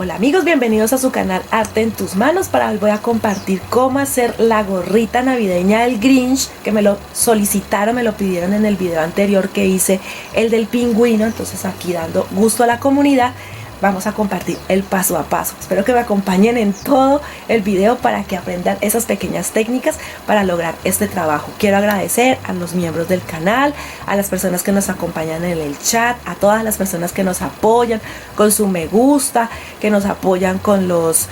Hola amigos, bienvenidos a su canal Arte en tus manos. Para hoy voy a compartir cómo hacer la gorrita navideña del Grinch, que me lo solicitaron, me lo pidieron en el video anterior que hice, el del pingüino. Entonces aquí dando gusto a la comunidad, vamos a compartir el paso a paso. Espero que me acompañen en todo el video para que aprendan esas pequeñas técnicas para lograr este trabajo. Quiero agradecer a los miembros del canal, a las personas que nos acompañan en el chat, a todas las personas que nos apoyan con su me gusta, que nos apoyan con los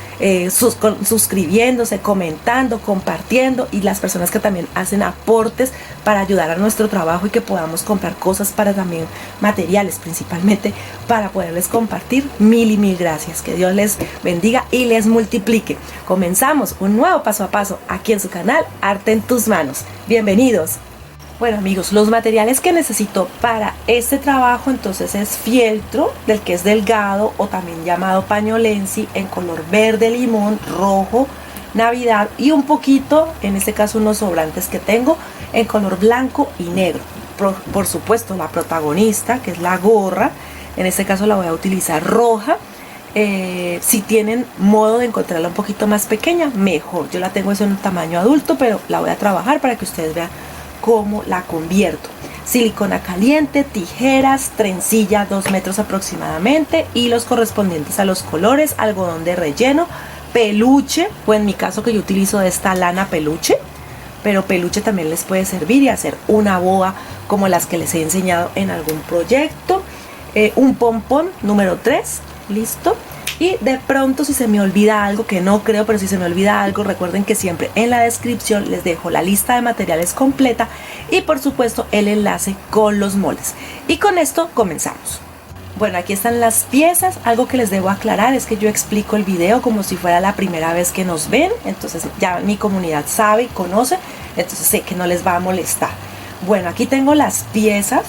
suscribiéndose, comentando, compartiendo, y las personas que también hacen aportes para ayudar a nuestro trabajo y que podamos comprar cosas para también materiales, principalmente para poderles compartir. Mil y mil gracias. Que Dios les bendiga y les multiplique. Comenzamos un nuevo paso a paso aquí en su canal Arte en tus manos. Bienvenidos. Bueno amigos, los materiales que necesito para este trabajo entonces es fieltro, del que es delgado o también llamado pañolensi, en color verde limón, rojo, navidad, y un poquito, en este caso unos sobrantes que tengo, en color blanco y negro. Por supuesto la protagonista, que es la gorra, en este caso la voy a utilizar roja. Si tienen modo de encontrarla un poquito más pequeña, mejor. Yo la tengo en un tamaño adulto, pero la voy a trabajar para que ustedes vean cómo la convierto. Silicona caliente, tijeras, trencilla 2 metros aproximadamente, hilos correspondientes a los colores, algodón de relleno, peluche, o en mi caso que yo utilizo esta lana peluche, pero peluche también les puede servir y hacer una boa como las que les he enseñado en algún proyecto. Un pompón número 3, listo. Y de pronto, si se me olvida algo, que no creo, pero si se me olvida algo, recuerden que siempre en la descripción les dejo la lista de materiales completa y por supuesto el enlace con los moldes. Y con esto comenzamos. Bueno, aquí están las piezas. Algo que les debo aclarar es que yo explico el video como si fuera la primera vez que nos ven, entonces ya mi comunidad sabe y conoce, entonces sé que no les va a molestar. Bueno, aquí tengo las piezas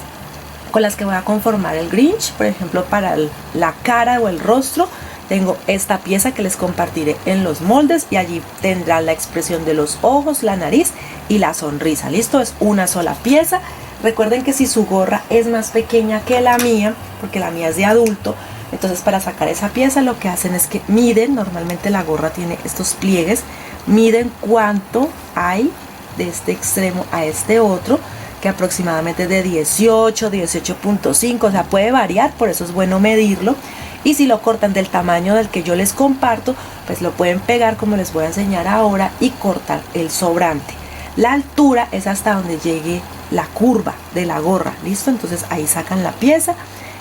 con las que voy a conformar el Grinch. Por ejemplo, para la cara o el rostro tengo esta pieza que les compartiré en los moldes, y allí tendrán la expresión de los ojos, la nariz y la sonrisa. Listo, es una sola pieza. Recuerden que si su gorra es más pequeña que la mía, porque la mía es de adulto, entonces para sacar esa pieza lo que hacen es que miden. Normalmente la gorra tiene estos pliegues, miden cuánto hay de este extremo a este otro, que aproximadamente de 18, 18.5, o sea, puede variar, por eso es bueno medirlo. Y si lo cortan del tamaño del que yo les comparto, pues lo pueden pegar como les voy a enseñar ahora y cortar el sobrante. La altura es hasta donde llegue la curva de la gorra, listo. Entonces ahí sacan la pieza.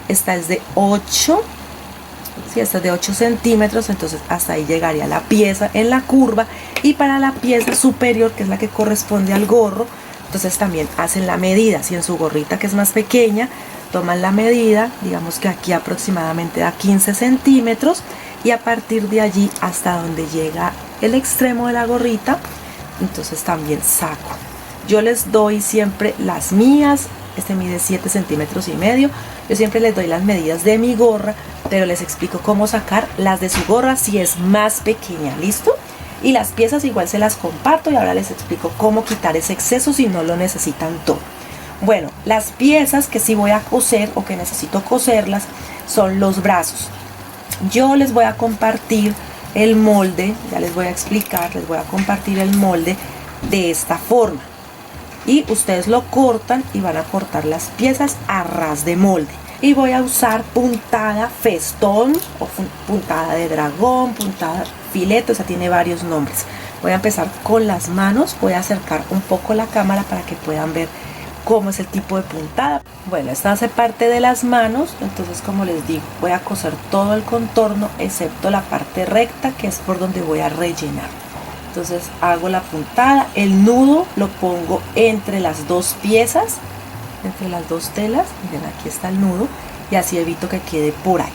Esta es de 8, si esta es de 8 centímetros, entonces hasta ahí llegaría la pieza en la curva. Y para la pieza superior, que es la que corresponde al gorro, entonces también hacen la medida. Si en su gorrita, que es más pequeña, toman la medida, digamos que aquí aproximadamente a 15 centímetros, y a partir de allí hasta donde llega el extremo de la gorrita, entonces también saco. Yo les doy siempre las mías. Este mide 7 centímetros y medio. Yo siempre les doy las medidas de mi gorra, pero les explico cómo sacar las de su gorra si es más pequeña, ¿listo? Y las piezas igual se las comparto, y ahora les explico cómo quitar ese exceso si no lo necesitan todo. Bueno, las piezas que sí voy a coser o que necesito coserlas son los brazos. Yo les voy a compartir el molde, ya les voy a explicar, les voy a compartir el molde de esta forma. Y ustedes lo cortan y van a cortar las piezas a ras de molde. Y voy a usar puntada festón o puntada de dragón, puntada filete, o sea, tiene varios nombres. Voy a empezar con las manos, voy a acercar un poco la cámara para que puedan ver cómo es el tipo de puntada. Bueno, esta hace parte de las manos, entonces como les digo, voy a coser todo el contorno excepto la parte recta, que es por donde voy a rellenar. Entonces hago la puntada, el nudo lo pongo entre las dos piezas, entre las dos telas. Miren, aquí está el nudo, y así evito que quede por ahí.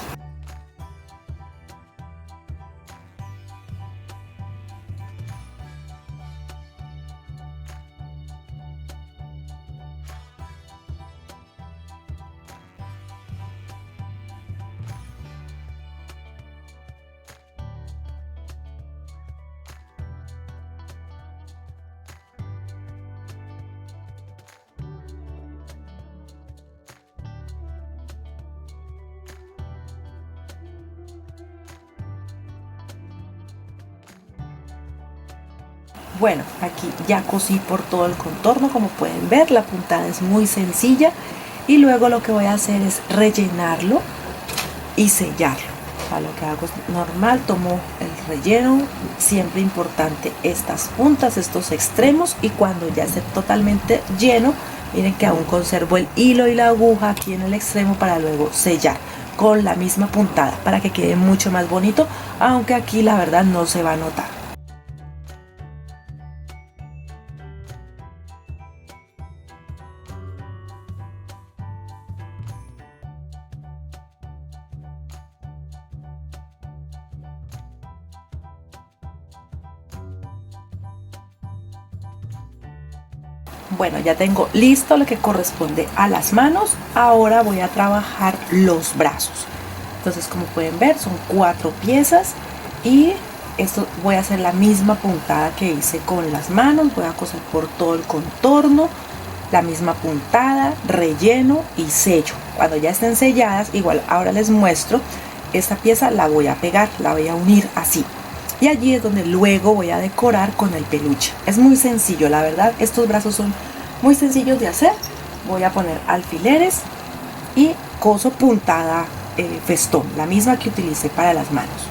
Bueno, aquí ya cosí por todo el contorno, como pueden ver, la puntada es muy sencilla y luego lo que voy a hacer es rellenarlo y sellarlo. Lo que hago es normal, tomo el relleno, siempre importante estas puntas, estos extremos, y cuando ya esté totalmente lleno, miren que aún conservo el hilo y la aguja aquí en el extremo para luego sellar con la misma puntada para que quede mucho más bonito, aunque aquí la verdad no se va a notar. Bueno, ya tengo listo lo que corresponde a las manos. Ahora voy a trabajar los brazos. Entonces, como pueden ver, son 4 piezas y esto voy a hacer la misma puntada que hice con las manos. Voy a coser por todo el contorno, la misma puntada, relleno y sello. Cuando ya estén selladas, igual ahora les muestro, esta pieza la voy a pegar, la voy a unir así. Y allí es donde luego voy a decorar con el peluche. Es muy sencillo, la verdad, estos brazos son muy sencillos de hacer. Voy a poner alfileres y coso puntada festón, la misma que utilicé para las manos.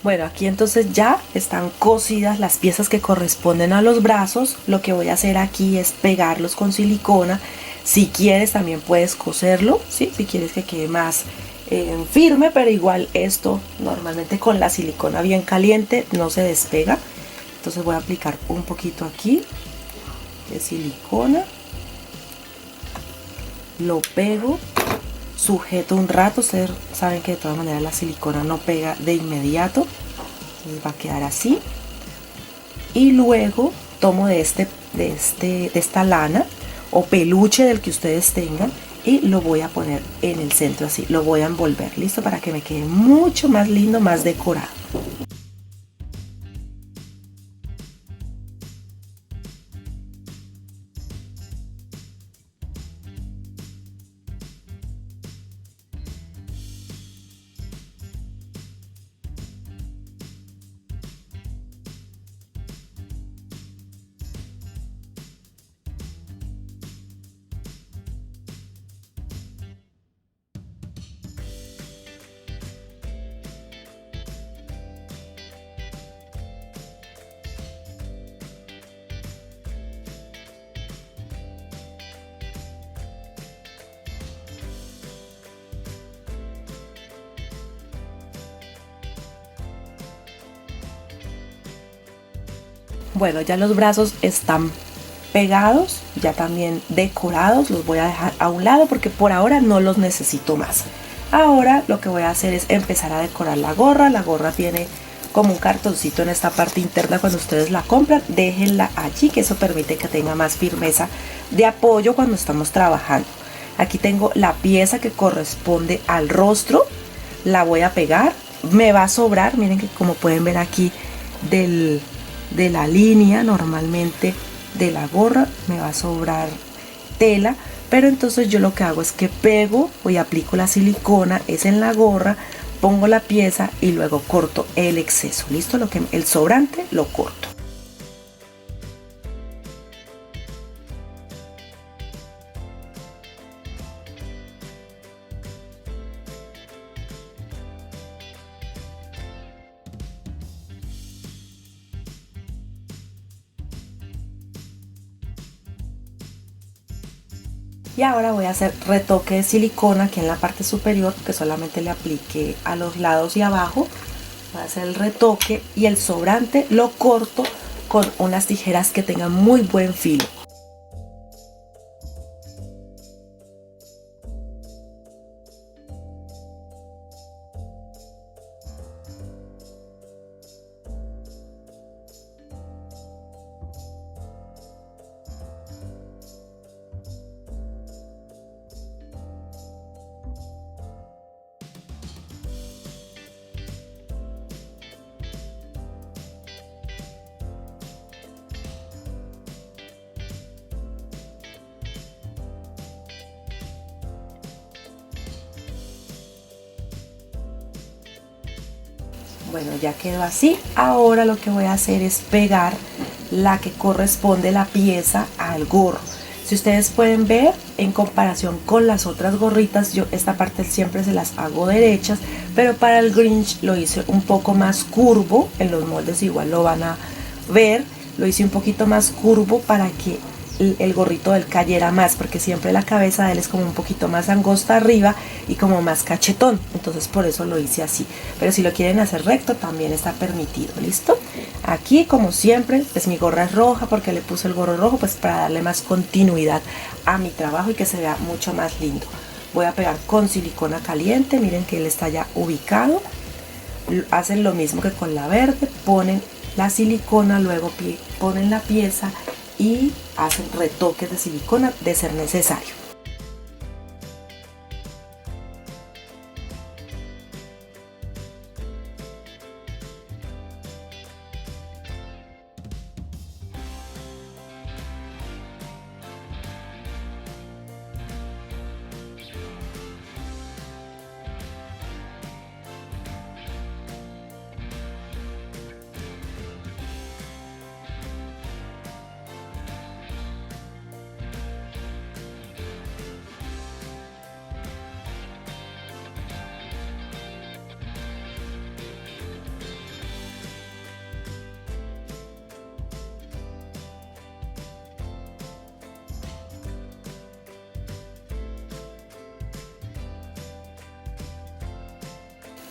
Bueno, aquí entonces ya están cosidas las piezas que corresponden a los brazos. Lo que voy a hacer aquí es pegarlos con silicona. Si quieres también puedes coserlo, ¿sí? Si quieres que quede más firme, pero igual esto normalmente con la silicona bien caliente no se despega. Entonces voy a aplicar un poquito aquí de silicona. Lo pego. Sujeto un rato, ustedes saben que de todas maneras la silicona no pega de inmediato, entonces va a quedar así. Y luego tomo de esta lana o peluche del que ustedes tengan y lo voy a poner en el centro así, lo voy a envolver, listo, para que me quede mucho más lindo, más decorado. Bueno, ya los brazos están pegados, ya también decorados, los voy a dejar a un lado porque por ahora no los necesito más. Ahora lo que voy a hacer es empezar a decorar la gorra. La gorra tiene como un cartoncito en esta parte interna. Cuando ustedes la compran, déjenla allí, que eso permite que tenga más firmeza de apoyo cuando estamos trabajando. Aquí tengo la pieza que corresponde al rostro, la voy a pegar, me va a sobrar, miren que como pueden ver aquí de la línea normalmente de la gorra me va a sobrar tela, pero entonces yo lo que hago es que pego y aplico la silicona, es en la gorra, pongo la pieza y luego corto el exceso. Listo, el sobrante lo corto. Y ahora voy a hacer retoque de silicona aquí en la parte superior, que solamente le apliqué a los lados y abajo. Voy a hacer el retoque y el sobrante lo corto con unas tijeras que tengan muy buen filo. Bueno, ya quedó así. Ahora lo que voy a hacer es pegar la que corresponde la pieza al gorro. Si ustedes pueden ver, en comparación con las otras gorritas, yo esta parte siempre se las hago derechas, pero para el Grinch lo hice un poco más curvo. En los moldes igual lo van a ver, lo hice un poquito más curvo para que el gorrito de él cayera más, porque siempre la cabeza de él es como un poquito más angosta arriba y como más cachetón, entonces por eso lo hice así. Pero si lo quieren hacer recto también está permitido. Listo, aquí como siempre pues mi gorra es roja, porque le puse el gorro rojo pues para darle más continuidad a mi trabajo y que se vea mucho más lindo. Voy a pegar con silicona caliente, miren que él está ya ubicado. Hacen lo mismo que con la verde, ponen la silicona, luego ponen la pieza y hacen retoques de silicona de ser necesario.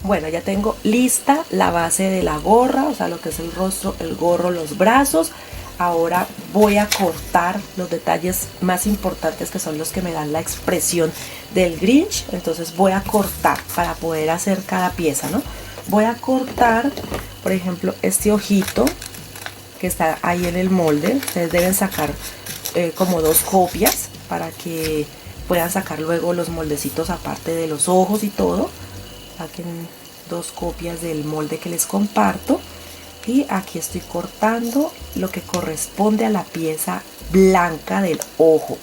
Bueno, ya tengo lista la base de la gorra, o sea, lo que es el rostro, el gorro, los brazos. Ahora voy a cortar los detalles más importantes, que son los que me dan la expresión del Grinch. Entonces voy a cortar para poder hacer cada pieza, ¿no? Voy a cortar, por ejemplo, este ojito que está ahí en el molde. Ustedes deben sacar como 2 copias para que puedan sacar luego los moldecitos aparte de los ojos y todo. Saquen 2 copias del molde que les comparto. Y aquí estoy cortando lo que corresponde a la pieza blanca del ojo.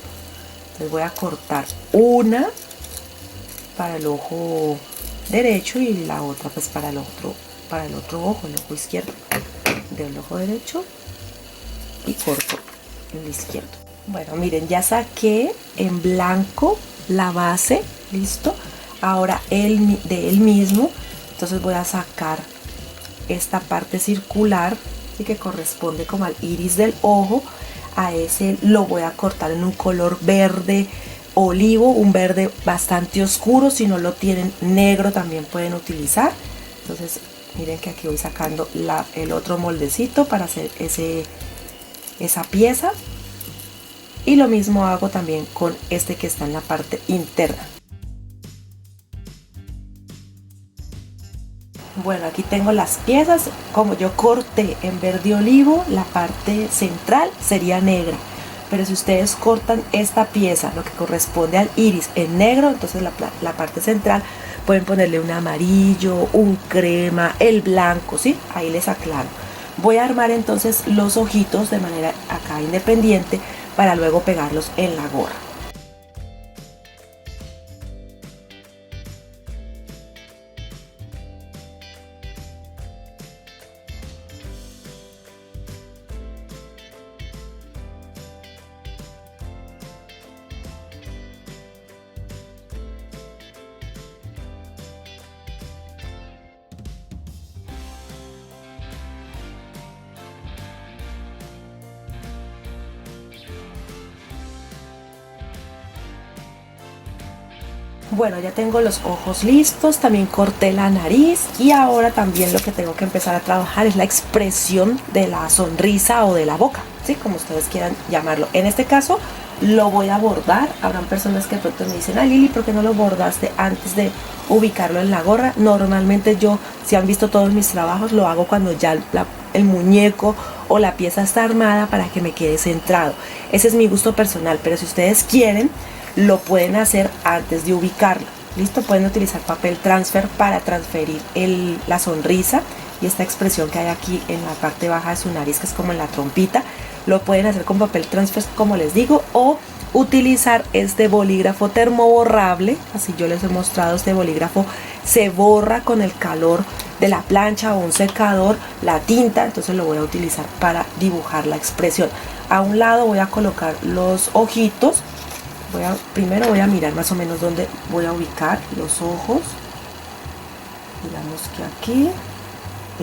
Les voy a cortar una para el ojo derecho y la otra pues para el otro ojo, el ojo izquierdo del ojo derecho, y corto el izquierdo. Bueno, miren, ya saqué en blanco la base, listo. Ahora de él mismo, entonces voy a sacar esta parte circular y que corresponde como al iris del ojo. A ese lo voy a cortar en un color verde olivo, un verde bastante oscuro. Si no lo tienen negro también pueden utilizar. Entonces miren que aquí voy sacando el otro moldecito para hacer esa pieza, y lo mismo hago también con este que está en la parte interna. Bueno, aquí tengo las piezas. Como yo corté en verde olivo, la parte central sería negra, pero si ustedes cortan esta pieza, lo que corresponde al iris, en negro, entonces la parte central pueden ponerle un amarillo, un crema, el blanco, ¿sí? Ahí les aclaro. Voy a armar entonces los ojitos de manera acá independiente para luego pegarlos en la gorra. Bueno, ya tengo los ojos listos, también corté la nariz y ahora también lo que tengo que empezar a trabajar es la expresión de la sonrisa o de la boca, ¿sí? Como ustedes quieran llamarlo. En este caso lo voy a bordar. Habrán personas que de pronto me dicen, ah, Lili, ¿por qué no lo bordaste antes de ubicarlo en la gorra? Normalmente yo, si han visto todos mis trabajos, lo hago cuando ya el muñeco o la pieza está armada para que me quede centrado. Ese es mi gusto personal, pero si ustedes quieren, lo pueden hacer antes de ubicarlo. ¿Listo? Pueden utilizar papel transfer para transferir la sonrisa y esta expresión que hay aquí en la parte baja de su nariz, que es como en la trompita. Lo pueden hacer con papel transfer, como les digo, o utilizar este bolígrafo termoborrable. Así yo les he mostrado, este bolígrafo se borra con el calor de la plancha o un secador la tinta, entonces lo voy a utilizar para dibujar la expresión. A un lado voy a colocar los ojitos. Primero voy a mirar más o menos dónde voy a ubicar los ojos. Digamos que aquí,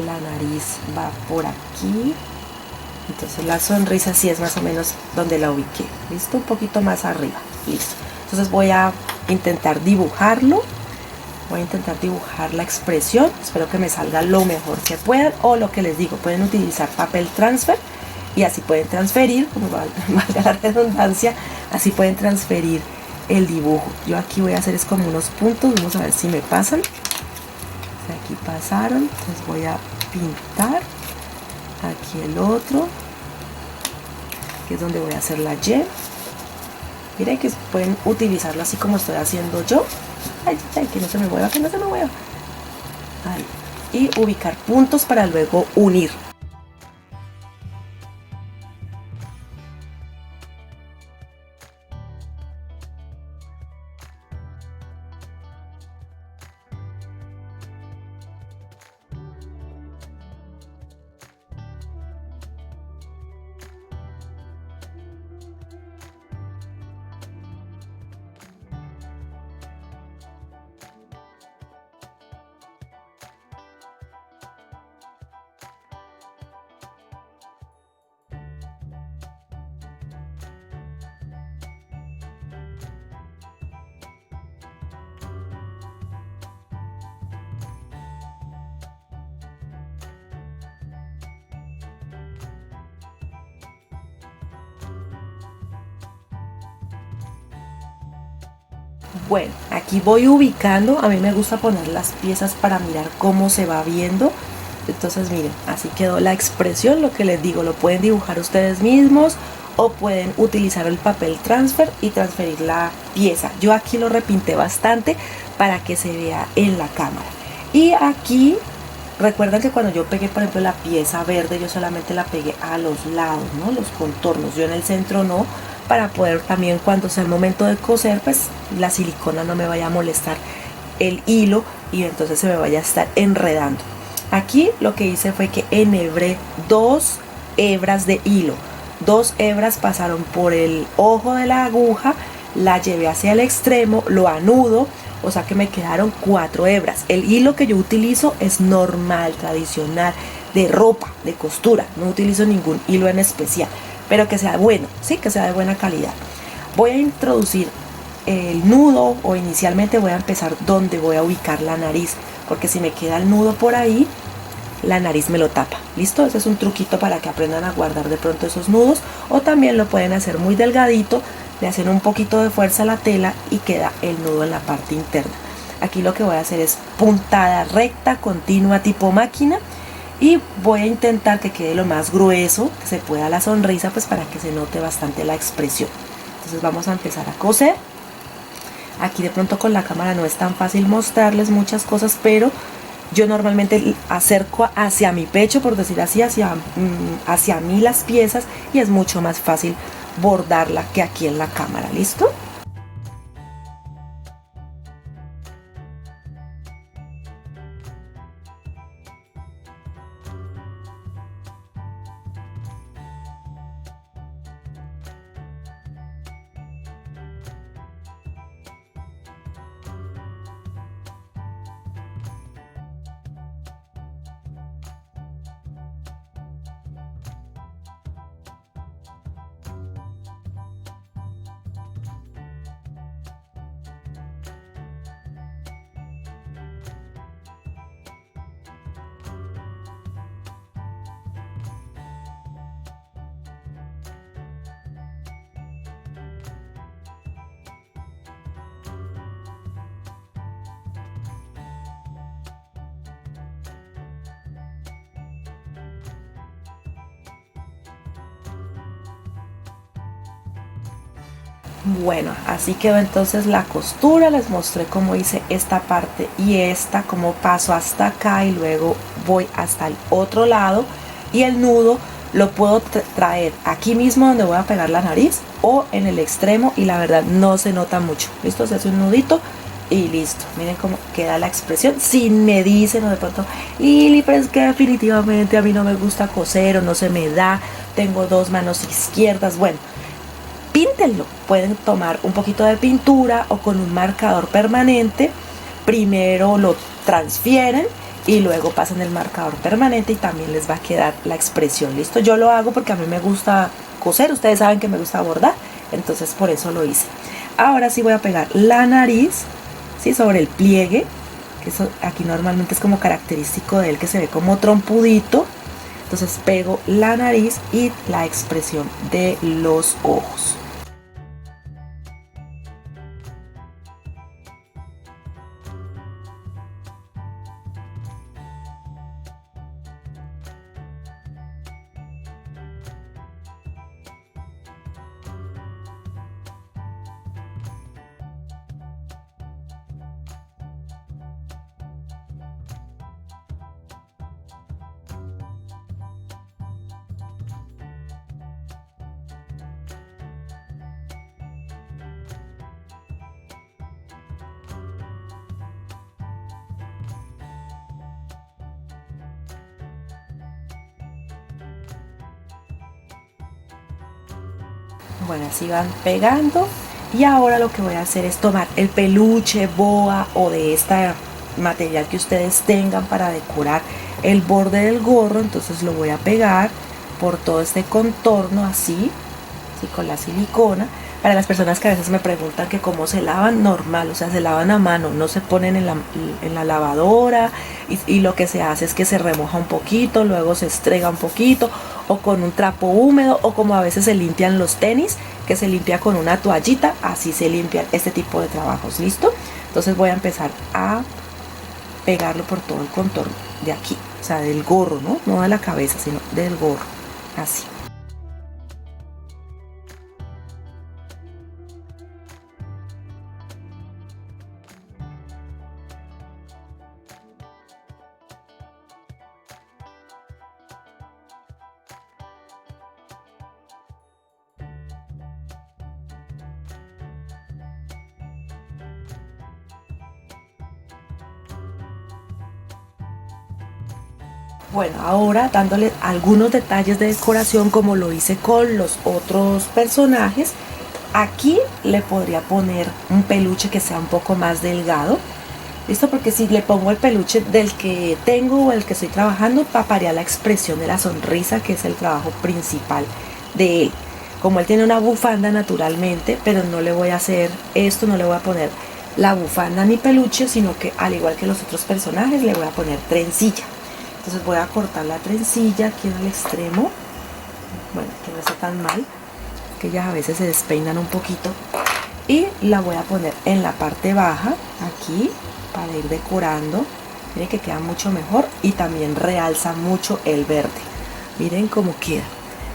la nariz va por aquí, entonces la sonrisa sí es más o menos donde la ubiqué. Listo, un poquito más arriba. Listo, entonces voy a intentar dibujarlo. Voy a intentar dibujar la expresión. Espero que me salga lo mejor que puedan, o lo que les digo, pueden utilizar papel transfer y así pueden transferir, como valga la redundancia, así pueden transferir el dibujo. Yo aquí voy a hacer es como unos puntos, vamos a ver si me pasan. Aquí pasaron, entonces voy a pintar aquí el otro, que es donde voy a hacer la Y. Miren que pueden utilizarlo así como estoy haciendo yo. Ay, que no se me mueva, que no se me mueva. Ahí. Y ubicar puntos para luego unir. Bueno, aquí voy ubicando. A mí me gusta poner las piezas para mirar cómo se va viendo. Entonces miren, así quedó la expresión. Lo que les digo, lo pueden dibujar ustedes mismos o pueden utilizar el papel transfer y transferir la pieza. Yo aquí lo repinté bastante para que se vea en la cámara. Y aquí recuerden que cuando yo pegué, por ejemplo, la pieza verde, yo solamente la pegué a los lados, ¿no? Los contornos, yo en el centro no, para poder también cuando sea el momento de coser, pues la silicona no me vaya a molestar el hilo y entonces se me vaya a estar enredando. Aquí lo que hice fue que enhebré 2 hebras de hilo. 2 hebras pasaron por el ojo de la aguja, la llevé hacia el extremo, lo anudo, o sea que me quedaron 4 hebras. El hilo que yo utilizo es normal, tradicional, de ropa, de costura. No utilizo ningún hilo en especial, pero que sea bueno, sí, que sea de buena calidad. Voy a introducir el nudo, o inicialmente voy a empezar donde voy a ubicar la nariz, porque si me queda el nudo por ahí, la nariz me lo tapa. ¿Listo? Ese es un truquito para que aprendan a guardar de pronto esos nudos, o también lo pueden hacer muy delgadito, le hacen un poquito de fuerza a la tela y queda el nudo en la parte interna. Aquí lo que voy a hacer es puntada recta, continua, tipo máquina, y voy a intentar que quede lo más grueso que se pueda la sonrisa, pues para que se note bastante la expresión. Entonces vamos a empezar a coser. Aquí de pronto con la cámara no es tan fácil mostrarles muchas cosas, pero yo normalmente acerco hacia mi pecho, por decir así, hacia mí las piezas, y es mucho más fácil bordarla que aquí en la cámara. ¿Listo? Bueno, así quedó entonces la costura. Les mostré cómo hice esta parte y esta, cómo paso hasta acá y luego voy hasta el otro lado, y el nudo lo puedo traer aquí mismo donde voy a pegar la nariz o en el extremo, y la verdad no se nota mucho. Listo, se hace un nudito y listo. Miren cómo queda la expresión. Si me dicen o de pronto, Lili, pero es que definitivamente a mí no me gusta coser o no se me da, tengo dos manos izquierdas, bueno, píntenlo. Pueden tomar un poquito de pintura o con un marcador permanente. Primero lo transfieren y luego pasan el marcador permanente y también les va a quedar la expresión. Listo, yo lo hago porque a mí me gusta coser, ustedes saben que me gusta bordar, entonces por eso lo hice. Ahora sí voy a pegar la nariz, ¿sí?, sobre el pliegue, que eso aquí normalmente es como característico de él, que se ve como trompudito. Entonces pego la nariz y la expresión de los ojos. Bueno, así van pegando, y ahora lo que voy a hacer es tomar el peluche, boa o de este material que ustedes tengan para decorar el borde del gorro. Entonces lo voy a pegar por todo este contorno así con la silicona. Para las personas que a veces me preguntan que cómo se lavan, normal, o sea, se lavan a mano, no se ponen en la lavadora, y lo que se hace es que se remoja un poquito, luego se estrega un poquito, o con un trapo húmedo, o como a veces se limpian los tenis, que se limpia con una toallita. Así se limpian este tipo de trabajos. ¿Listo? Entonces voy a empezar a pegarlo por todo el contorno de aquí, o sea, del gorro, no de la cabeza, sino del gorro, así. Bueno, ahora dándole algunos detalles de decoración como lo hice con los otros personajes. Aquí le podría poner un peluche que sea un poco más delgado. ¿Listo? Porque si le pongo el peluche del que tengo o el que estoy trabajando, taparía la expresión de la sonrisa, que es el trabajo principal de él. Como él tiene una bufanda naturalmente, pero no le voy a hacer esto, no le voy a poner la bufanda ni peluche, sino que al igual que los otros personajes le voy a poner trencilla. Entonces voy a cortar la trencilla aquí en el extremo. Bueno, que no está tan mal, que ellas a veces se despeinan un poquito. Y la voy a poner en la parte baja, aquí, para ir decorando. Miren que queda mucho mejor y también realza mucho el verde. Miren cómo queda.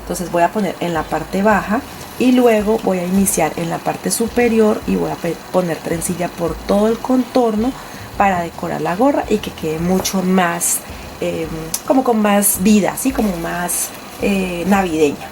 Entonces voy a poner en la parte baja y luego voy a iniciar en la parte superior y voy a poner trencilla por todo el contorno para decorar la gorra y que quede mucho más, como con más vida, así como más navideña.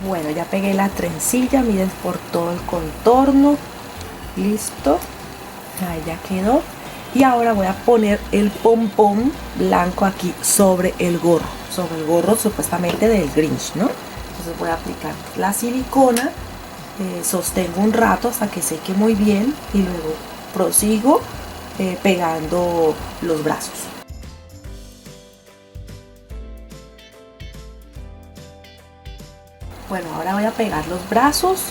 Bueno, ya pegué la trencilla, miren, por todo el contorno. Listo. Ahí ya quedó. Y ahora voy a poner el pompón blanco aquí sobre el gorro. Sobre el gorro supuestamente del Grinch, ¿no? Entonces voy a aplicar la silicona. Sostengo un rato hasta que seque muy bien. Y luego prosigo pegando los brazos. Bueno, ahora voy a pegar los brazos.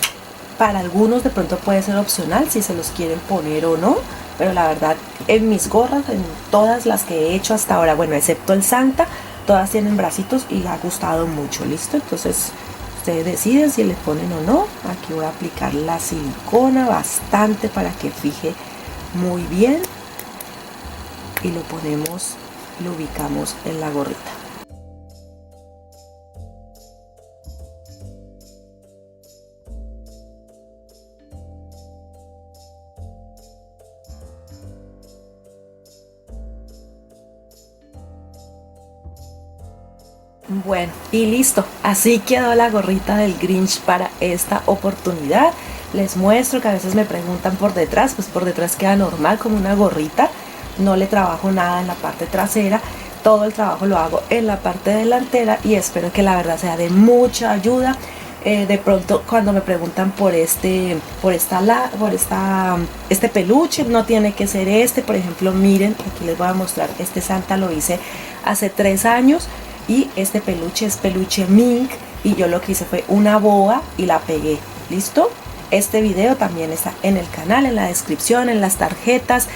Para algunos de pronto puede ser opcional si se los quieren poner o no, pero la verdad en mis gorras, en todas las que he hecho hasta ahora, bueno, excepto el Santa, todas tienen bracitos y ha gustado mucho. ¿Listo? Entonces ustedes deciden si le ponen o no. Aquí voy a aplicar la silicona bastante para que fije muy bien y lo ponemos, lo ubicamos en la gorrita. Bueno, y listo, así quedó la gorrita del Grinch para esta oportunidad. Les muestro que a veces me preguntan por detrás, pues por detrás queda normal como una gorrita. No le trabajo nada en la parte trasera, todo el trabajo lo hago en la parte delantera y espero que la verdad sea de mucha ayuda. De pronto cuando me preguntan por este peluche, no tiene que ser este. Por ejemplo, miren, aquí les voy a mostrar, este Santa lo hice hace 3 años. Y este peluche es peluche mink y yo lo que hice fue una boa y la pegué. ¿Listo? Este video también está en el canal, en la descripción, en las tarjetas.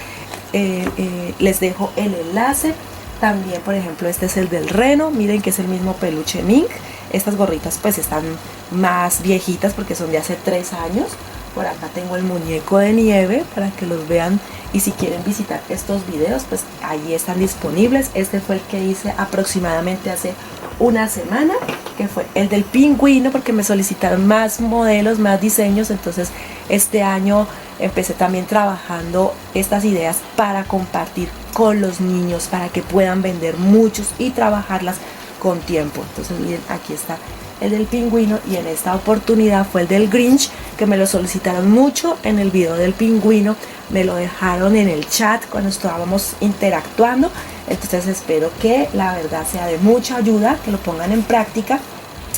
Les dejo el enlace. También, por ejemplo, este es el del reno. Miren que es el mismo peluche mink. Estas gorritas pues están más viejitas porque son de hace 3 años. Por acá tengo el muñeco de nieve para que los vean, y si quieren visitar estos videos pues ahí están disponibles. Este fue el que hice aproximadamente hace una semana, que fue el del pingüino, porque me solicitaron más modelos, más diseños. Entonces este año empecé también trabajando estas ideas para compartir con los niños, para que puedan vender muchos y trabajarlas con tiempo. Entonces miren, aquí está el del pingüino, y en esta oportunidad fue el del Grinch, que me lo solicitaron mucho en el video del pingüino, me lo dejaron en el chat cuando estábamos interactuando. Entonces espero que la verdad sea de mucha ayuda, que lo pongan en práctica.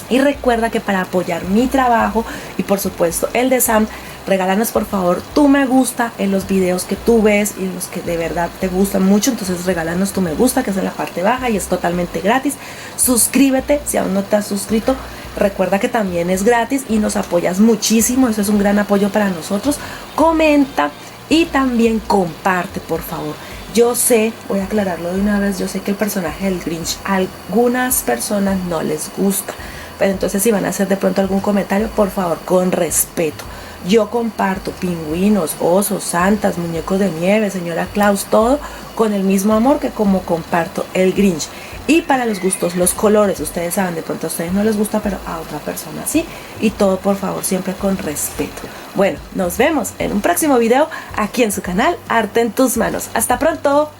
Y recuerda que para apoyar mi trabajo y por supuesto el de Sam, regálanos por favor tu me gusta en los videos que tú ves y los que de verdad te gustan mucho. Entonces regálanos tu me gusta, que es en la parte baja y es totalmente gratis. Suscríbete si aún no te has suscrito. Recuerda que también es gratis y nos apoyas muchísimo. Eso es un gran apoyo para nosotros. Comenta y también comparte, por favor. Yo sé, voy a aclararlo de una vez, yo sé que el personaje del Grinch a algunas personas no les gusta. Pero entonces si van a hacer de pronto algún comentario, por favor, con respeto. Yo comparto pingüinos, osos, santas, muñecos de nieve, señora Claus, todo con el mismo amor que como comparto el Grinch. Y para los gustos, los colores, ustedes saben, de pronto a ustedes no les gusta, pero a otra persona sí. Y todo, por favor, siempre con respeto. Bueno, nos vemos en un próximo video aquí en su canal Arte en tus manos. ¡Hasta pronto!